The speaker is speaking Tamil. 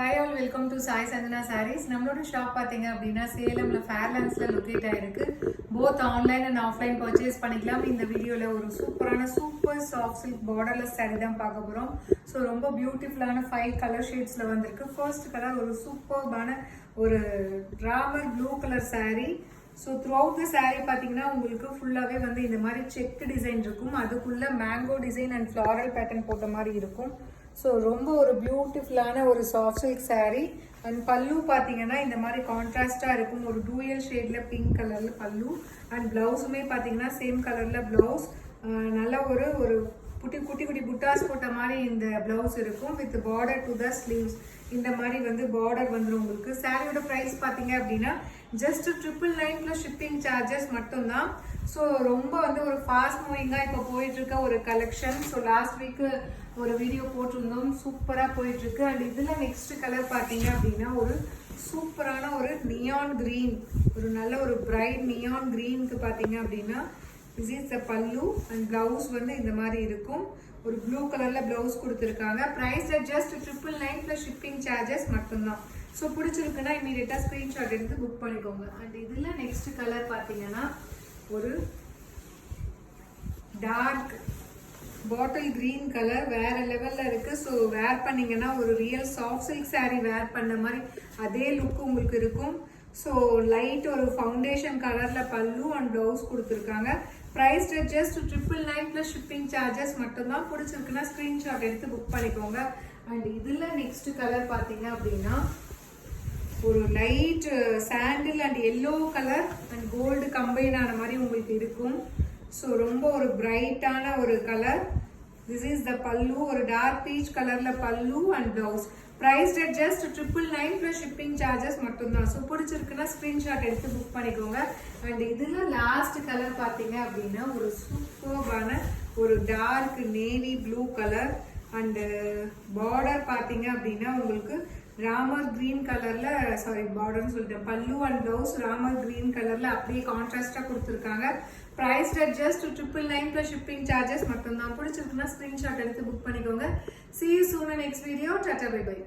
Hi all, welcome to Sai Sandana Sarees. நம்மளோட ஷாப் பாத்தீங்க அப்படின்னா சேலம்ல ஃபேர்லாண்ட்ஸ்ல லொகேட் ஆயிருக்கு. Both online and offline purchase பண்ணிக்கலாம். இந்த வீடியோல ஒரு சூப்பரான super soft silk borderless saree தான் பார்க்க போறோம். ஸோ ரொம்ப பியூட்டிஃபுல்லான 5 கலர் ஷேட்ஸ்ல வந்திருக்கு. ஃபர்ஸ்ட் கலர் ஒரு சூப்பர்பான ஒரு Ramar blue colour saree. So through out the saree பார்த்தீங்கன்னா உங்களுக்கு ஃபுல்லாகவே வந்து இந்த மாதிரி செக் டிசைன் இருக்கும். அதுக்குள்ள mango design and floral pattern போட்ட மாதிரி இருக்கும். ஸோ ரொம்ப ஒரு பியூட்டிஃபுல்லான ஒரு சாஃப்ட் சில்க் saree. அண்ட் பல்லு பார்த்தீங்கன்னா இந்த மாதிரி கான்ட்ராஸ்டாக இருக்கும். ஒரு டூயல் ஷேடில் பிங்க் கலரில் பல்லு அண்ட் ப்ளவுஸுமே பார்த்தீங்கன்னா சேம் கலரில் ப்ளவுஸ். நல்ல ஒரு ஒரு குட்டி குட்டி குட்டி புட்டாஸ் போட்ட மாதிரி இந்த ப்ளவுஸ் இருக்கும். With border to the sleeves இந்த மாதிரி வந்து பார்டர் வந்துடும் உங்களுக்கு. சாரியோட ப்ரைஸ் பார்த்தீங்க அப்படின்னா ஜஸ்ட் 999 ப்ளஸ் ஷிப்பிங் சார்ஜஸ் மட்டும்தான். ஸோ ரொம்ப வந்து ஒரு ஃபாஸ்ட் மூவிங்காக இப்போ போயிட்டு இருக்க ஒரு கலெக்ஷன். ஸோ லாஸ்ட் வீக்கு ஒரு வீடியோ போட்டிருந்தோம், சூப்பராக போயிட்டு இருக்கு. அண்ட் இதில் நெக்ஸ்ட் கலர் பார்த்தீங்க அப்படின்னா ஒரு சூப்பரான ஒரு நியான் கிரீன், ஒரு நல்ல ஒரு பிரைட் நியான் கிரீனுக்கு பார்த்தீங்க அப்படின்னா திஸ் இஸ் த பல்லு அண்ட் பிளவுஸ் வந்து இந்த மாதிரி இருக்கும். ஒரு ப்ளூ கலர்ல பிளவுஸ் கொடுத்துருக்காங்க. Price just 999 plus shipping charges மட்டும்தான். ஸோ பிடிச்சிருக்குன்னா இமீடியட்டா ஸ்கிரீன்ஷாட் எடுத்து புக் பண்ணிக்கோங்க. அண்ட் இதுல நெக்ஸ்ட் கலர் பார்த்தீங்கன்னா ஒரு டார்க் பாட்டில் கிரீன் கலர் வேற லெவல்ல இருக்கு. ஸோ வேர் பண்ணீங்கன்னா ஒரு ரியல் சாஃப்ட் சில்க் saree வேர் பண்ண மாதிரி அதே லுக் உங்களுக்கு இருக்கும். ஸோ லைட் ஒரு ஃபவுண்டேஷன் கலர்ல பல்லு அண்ட் பிளவுஸ் கொடுத்துருக்காங்க. Price just 999 plus shipping charges மட்டும்தான். பிடிச்சிருக்குன்னா ஸ்கிரீன்ஷாட் எடுத்து புக் பண்ணிக்கோங்க. அண்ட் இதுல நெக்ஸ்ட் கலர் பார்த்தீங்க அப்படின்னா ஒரு light sandal and yellow colour and gold combine ஆன மாதிரி உங்களுக்கு இருக்கும். ஸோ ரொம்ப ஒரு பிரைட்டான ஒரு கலர். திஸ் இஸ் த பல்லு, ஒரு டார்க் பீச் கலர்ல பல்லு and blouse. Price just 999 plus shipping charges மட்டும்தான். ஸோ பிடிச்சிருக்குன்னா ஸ்கிரீன்ஷாட் எடுத்து புக் பண்ணிக்கோங்க. அண்ட் இதுல லாஸ்ட் கலர் பார்த்தீங்க அப்படின்னா ஒரு சூப்பர்பான ஒரு dark navy blue colour and border பார்த்தீங்க அப்படின்னா உங்களுக்கு ராமர் கிரீன் கலர்ல, சாரி பார்டர்னு சொல்லிட்டேன், பல்லு அண்ட் பிளவுஸ் ராமர் கிரீன் கலர்ல அப்படியே கான்ட்ராஸ்டா கொடுத்துருக்காங்க. Price just 999 plus shipping charges மட்டும்தான். பிடிச்சிருக்குன்னா ஸ்கிரீன்ஷாட் எடுத்து புக் பண்ணிக்கோங்க. See you soon in next video. Tata, bye bye.